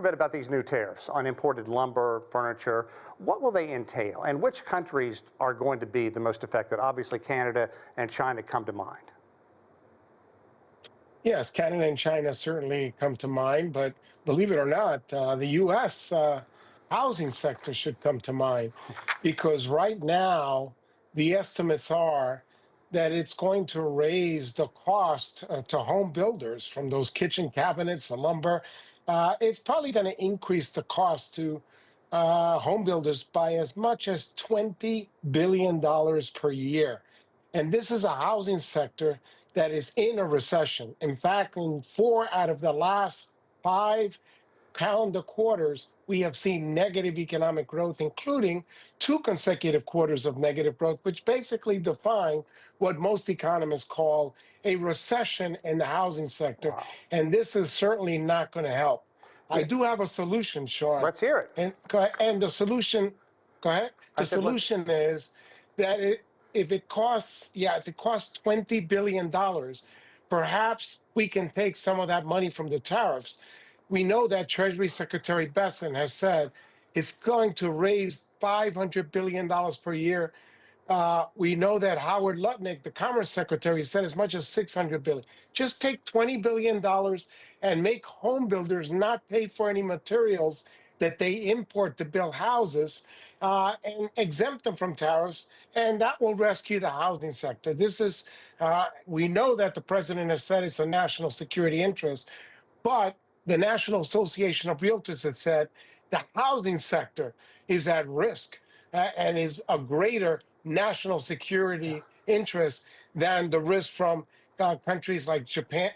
bit about these new tariffs on imported lumber, furniture. What will they entail, and which countries are going to be the most affected? Obviously, Canada and China come to mind. Yes, Canada and China certainly come to mind, but believe it or not, the U.S. Housing sector should come to mind because right now the estimates are that it's going to raise the cost to home builders from those kitchen cabinets, the lumber. It's probably going to increase the cost to home builders by as much as $20 billion per year. And this is a housing sector that is in a recession. In fact, in 4 out of the last 5 calendar quarters, we have seen negative economic growth, including 2 consecutive quarters of negative growth, which basically define what most economists call a recession in the housing sector. Wow. And this is certainly not going to help. I Yeah. do have a solution, Sean. Let's hear it. And the solution, go ahead. I The said, let's. solution is that if it costs $20 billion, perhaps we can take some of that money from the tariffs. We know that Treasury Secretary Besson has said it's going to raise $500 billion per year. We know that Howard Lutnick, the Commerce Secretary, said as much as $600 billion. Just take $20 billion and make home builders not pay for any materials that they import to build houses, and exempt them from tariffs, and that will rescue the housing sector. This is, we know that the president has said it's a national security interest, but the National Association of Realtors has said the housing sector is at risk and is a greater national security interest than the risk from countries like Japan,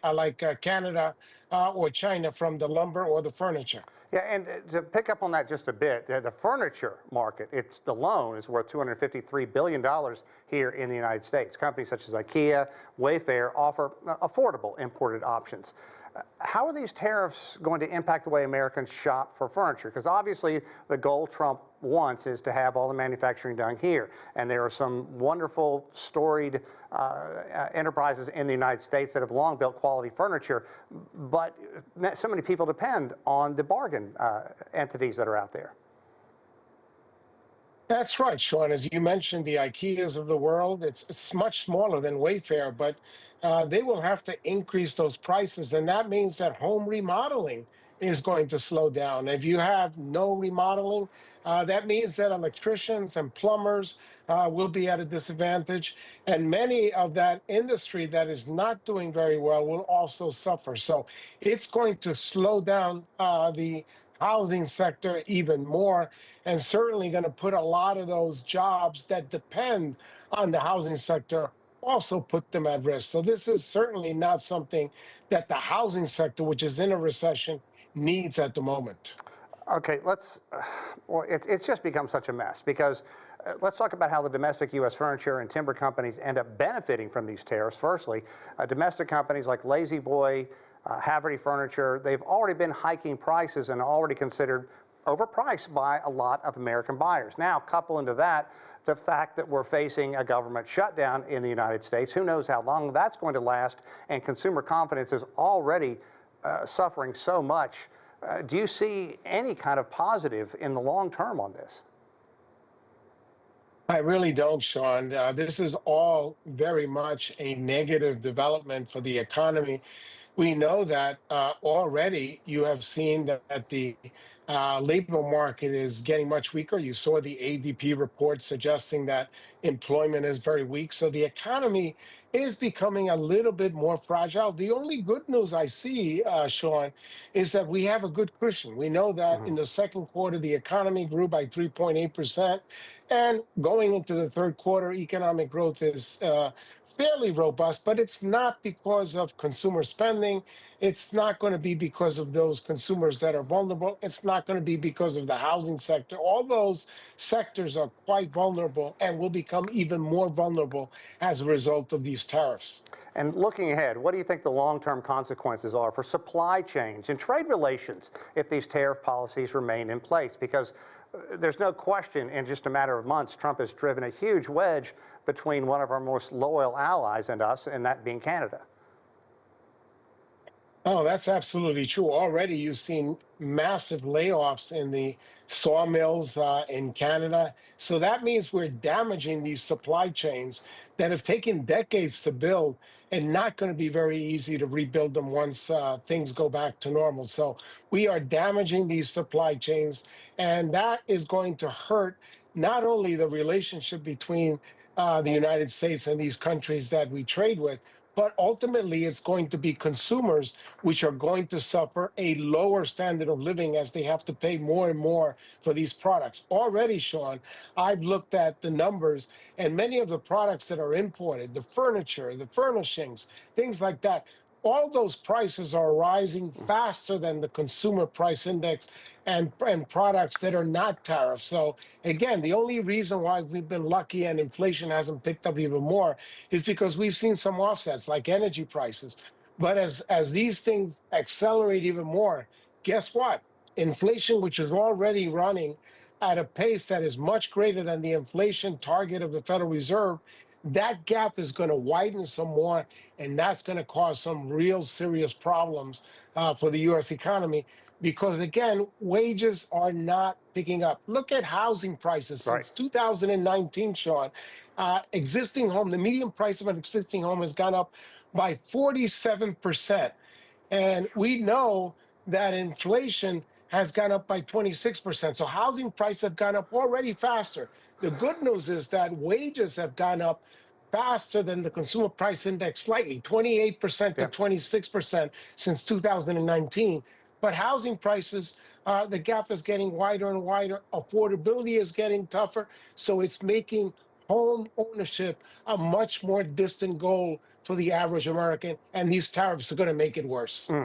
Canada or China from the lumber or the furniture. Yeah, and to pick up on that just a bit, the furniture market, it's alone is worth $253 billion here in the United States. Companies such as IKEA, Wayfair offer affordable imported options. How are these tariffs going to impact the way Americans shop for furniture? Because obviously the goal Trump wants is to have all the manufacturing done here. And there are some wonderful, storied enterprises in the United States that have long built quality furniture. But so many people depend on the bargain entities that are out there. That's right, Sean. As you mentioned, the IKEAs of the world, it's much smaller than Wayfair, but they will have to increase those prices. And that means that home remodeling is going to slow down. If you have no remodeling, that means that electricians and plumbers will be at a disadvantage. And many of that industry that is not doing very well will also suffer. So it's going to slow down the housing sector even more, and certainly going to put a lot of those jobs that depend on the housing sector, also put them at risk. So this is certainly not something that the housing sector, which is in a recession, needs at the moment. Okay, well, it's just become such a mess because let's talk about how the domestic U.S. furniture and timber companies end up benefiting from these tariffs. Firstly, domestic companies like Lazy Boy, Haverty Furniture, they've already been hiking prices and already considered overpriced by a lot of American buyers. Now, couple into that the fact that we're facing a government shutdown in the United States. Who knows how long that's going to last, and consumer confidence is already suffering so much. Do you see any kind of positive in the long term on this? I really don't, Sean. This is all very much a negative development for the economy. We know that already you have seen that the labor market is getting much weaker. You saw the ADP report suggesting that employment is very weak. So the economy is becoming a little bit more fragile. The only good news I see, Sean, is that we have a good cushion. We know that in the second quarter, the economy grew by 3.8%. And going into the third quarter, economic growth is fairly robust, but it's not because of consumer spending. It's not going to be because of those consumers that are vulnerable. It's not going to be because of the housing sector. All those sectors are quite vulnerable and will become even more vulnerable as a result of these tariffs. And looking ahead, what do you think the long-term consequences are for supply chains and trade relations if these tariff policies remain in place? Because there's no question in just a matter of months, Trump has driven a huge wedge between one of our most loyal allies and us, and that being Canada. Oh, that's absolutely true. Already, you've seen massive layoffs in the sawmills in Canada. So that means we're damaging these supply chains that have taken decades to build and not going to be very easy to rebuild them once things go back to normal. So we are damaging these supply chains, and that is going to hurt not only the relationship between the United States and these countries that we trade with, but ultimately it's going to be consumers which are going to suffer a lower standard of living as they have to pay more and more for these products. Already, Sean, I've looked at the numbers, and many of the products that are imported, the furniture, the furnishings, things like that, all those prices are rising faster than the consumer price index and products that are not tariffed. So again, the only reason why we've been lucky and inflation hasn't picked up even more is because we've seen some offsets like energy prices. But as these things accelerate even more, guess what? Inflation, which is already running at a pace that is much greater than the inflation target of the Federal Reserve, that gap is going to widen some more, and that's going to cause some real serious problems for the U.S. economy. Because again, wages are not picking up. Look at housing prices Right. since 2019, Sean. Existing home, the median price of an existing home has gone up by 47%. And we know that inflation has gone up by 26%. So housing prices have gone up already faster. The good news is that wages have gone up faster than the consumer price index slightly, 28% to Yeah. 26% since 2019. But housing prices, the gap is getting wider and wider. Affordability is getting tougher. So it's making home ownership a much more distant goal for the average American. And these tariffs are going to make it worse.